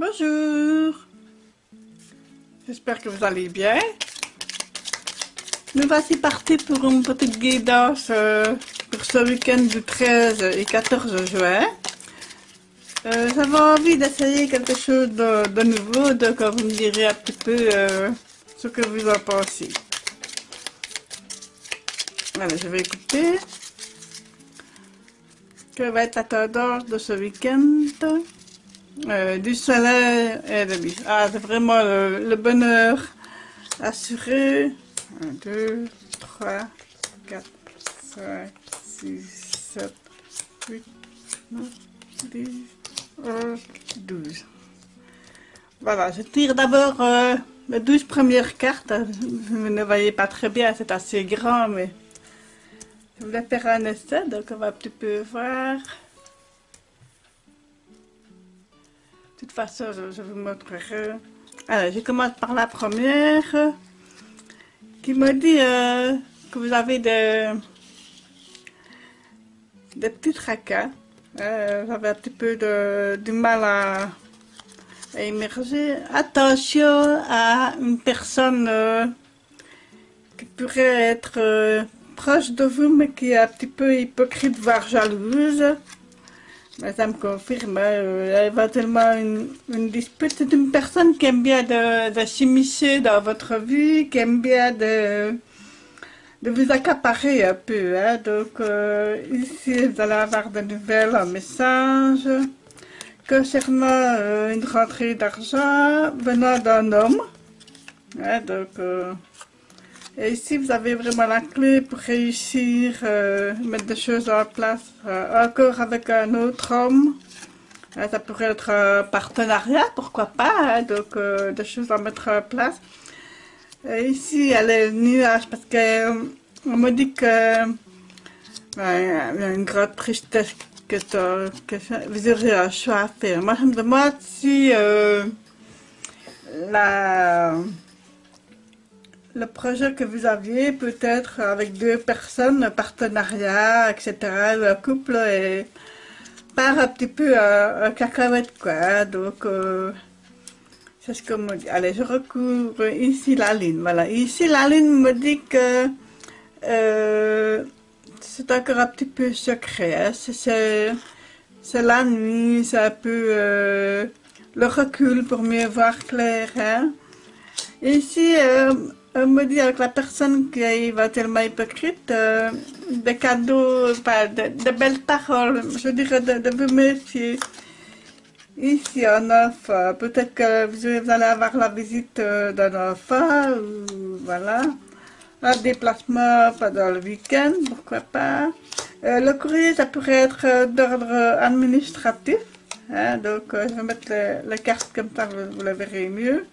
Bonjour, j'espère que vous allez bien. Nous voici partis pour une petite guidance pour ce week-end du 13 et 14 juin. J'avais envie d'essayer quelque chose de nouveau, donc vous me direz un petit peu ce que vous en pensez. Allez, je vais écouter. Quelle va être la tendance de ce week-end? Du soleil et de l'huile. Ah, c'est vraiment le bonheur assuré. 1, 2, 3, 4, 5, 6, 7, 8, 9, 10, 11, 12. Voilà, je tire d'abord les 12 premières cartes. Vous ne voyez pas très bien, c'est assez grand, mais je voulais faire un essai, donc on va un petit peu voir. De toute façon, je vous montrerai. Alors, je commence par la première, qui me dit que vous avez des petits tracas. Vous avez un petit peu du mal à émerger. Attention à une personne qui pourrait être proche de vous, mais qui est un petit peu hypocrite, voire jalouse. Mais ça me confirme, éventuellement une dispute. C'est une personne qui aime bien de s'immiscer dans votre vie, qui aime bien de vous accaparer un peu. Hein. Donc ici, vous allez avoir de nouvelles, un message concernant une rentrée d'argent venant d'un homme. Hein, donc, et ici, vous avez vraiment la clé pour réussir, mettre des choses en place, encore avec un autre homme. Ça pourrait être un partenariat, pourquoi pas, hein, donc des choses à mettre en place. Et ici, il y a les nuages, parce qu'on me dit que il y a une grande tristesse que vous aurez un choix à faire. Moi, je me demande si le projet que vous aviez, peut-être avec deux personnes, un partenariat, etc., un couple, et part un petit peu en cacahuète, quoi. Hein. Donc, c'est ce qu'on me dit. Allez, je recouvre ici la ligne. Voilà, ici la ligne me dit que c'est encore un petit peu secret. Hein. C'est la nuit, c'est un peu le recul pour mieux voir clair. Hein. Ici, on me dit avec la personne qui est éventuellement hypocrite, des cadeaux, enfin, de belles paroles, je dirais de vous méfier. Ici, un enfant, peut-être que vous allez avoir la visite d'un enfant, ou voilà, un déplacement pendant le week-end, pourquoi pas. Le courrier, ça pourrait être d'ordre administratif, hein, donc je vais mettre les cartes comme ça, vous le verrez mieux.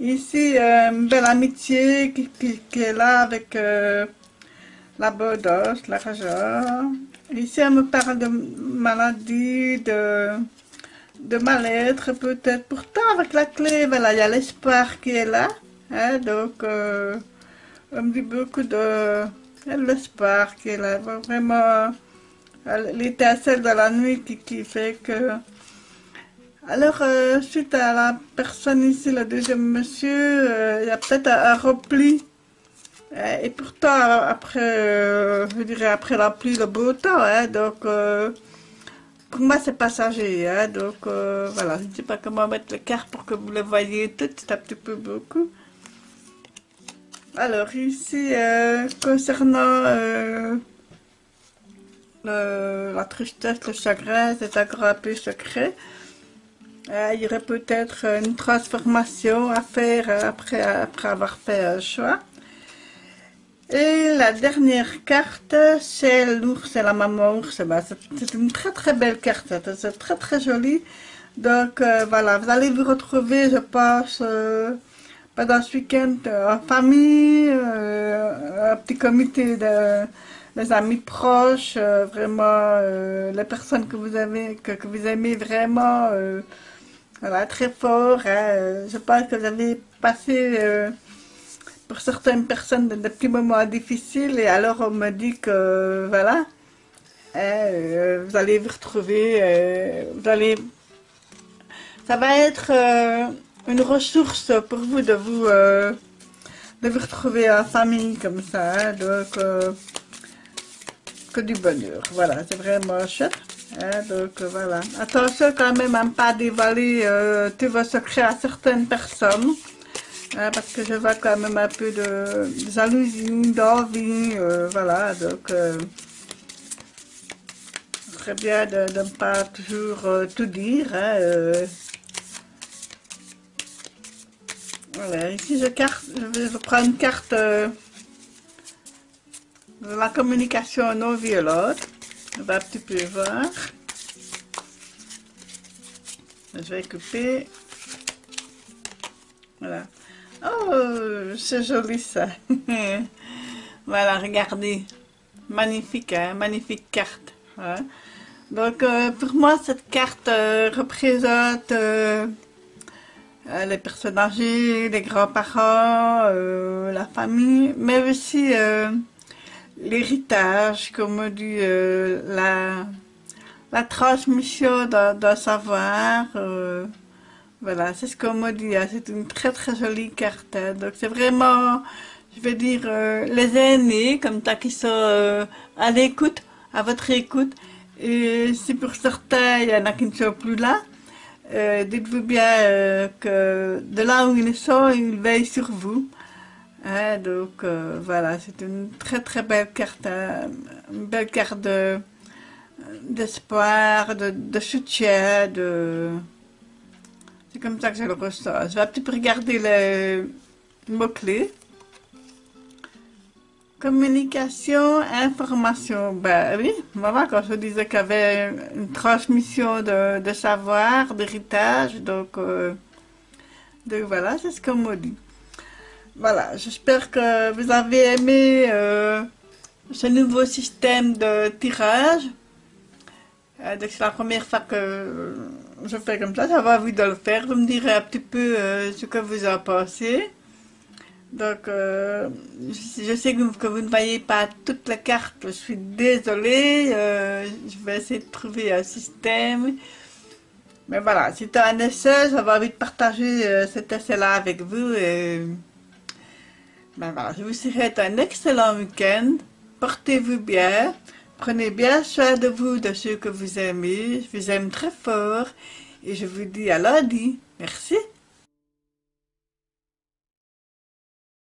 Ici, une belle amitié qui est là avec l'abondance, l'argent. Ici, on me parle de maladie, de mal-être peut-être. Pourtant, avec la clé, voilà, il y a l'espoir qui est là. Hein, donc, on me dit beaucoup de l'espoir qui est là. Vraiment, l'étincelle de la nuit qui fait que... Alors, suite à la personne ici, le deuxième monsieur, il y a peut-être un repli. Et pourtant, après, je dirais après la pluie, le beau temps. Hein, donc, pour moi, c'est passager. Hein, donc, voilà, je ne sais pas comment mettre les cartes pour que vous le voyez toutes. C'est un petit peu beaucoup. Alors, ici, concernant la tristesse, le chagrin, c'est encore un peu secret. Il y aurait peut-être une transformation à faire après avoir fait un choix. Et la dernière carte, c'est l'ours et la maman ours. C'est une très très belle carte, c'est très très joli. Donc voilà, vous allez vous retrouver, je pense, pendant ce week-end en famille, un petit comité des amis proches, vraiment les personnes que vous avez, que vous aimez vraiment. Voilà, très fort. Hein. Je pense que vous avez passé pour certaines personnes des petits moments difficiles et alors on me dit que voilà, hein, vous allez vous retrouver, vous allez ça va être une ressource pour vous de vous retrouver en famille comme ça, hein, donc que du bonheur. Voilà, c'est vraiment chouette. Hein, donc voilà. Attention quand même à ne pas dévoiler tous vos secrets à certaines personnes. Hein, parce que je vois quand même un peu de jalousie, d'envie. Voilà, donc ce serait bien de ne pas toujours tout dire. Hein, voilà, ici je vais prendre une carte de la communication non violente. On va un petit peu voir. Je vais couper. Voilà. Oh, c'est joli ça. Voilà, regardez. Magnifique, hein? Magnifique carte. Hein? Donc, pour moi, cette carte représente les personnes âgées, les grands-parents, la famille, mais aussi l'héritage, comme on dit, la transmission d'un savoir. Voilà, c'est ce qu'on me dit. Hein. C'est une très très jolie carte. Hein. Donc c'est vraiment, je vais dire, les aînés comme ça qui sont à l'écoute, à votre écoute. Et si pour certains, il y en a qui ne sont plus là, dites-vous bien que de là où ils sont, ils veillent sur vous. Hein, donc voilà, c'est une très très belle carte, hein, une belle carte d'espoir, de soutien, c'est comme ça que je le ressens. Je vais un petit peu regarder les mots-clés. Communication, information. Ben oui, voilà, quand je disais qu'il y avait une transmission de savoir, d'héritage, donc voilà, c'est ce qu'on m'a dit. Voilà, j'espère que vous avez aimé ce nouveau système de tirage. Donc c'est la première fois que je fais comme ça, j'avais envie de le faire. Vous me direz un petit peu ce que vous en pensez. Donc je sais que vous ne voyez pas toutes les cartes, je suis désolée. Je vais essayer de trouver un système. Mais voilà, c'était un essai, j'avais envie de partager cet essai-là avec vous. Et ben voilà, je vous souhaite un excellent week-end. Portez-vous bien. Prenez bien soin de vous, de ceux que vous aimez. Je vous aime très fort. Et je vous dis à lundi. Merci.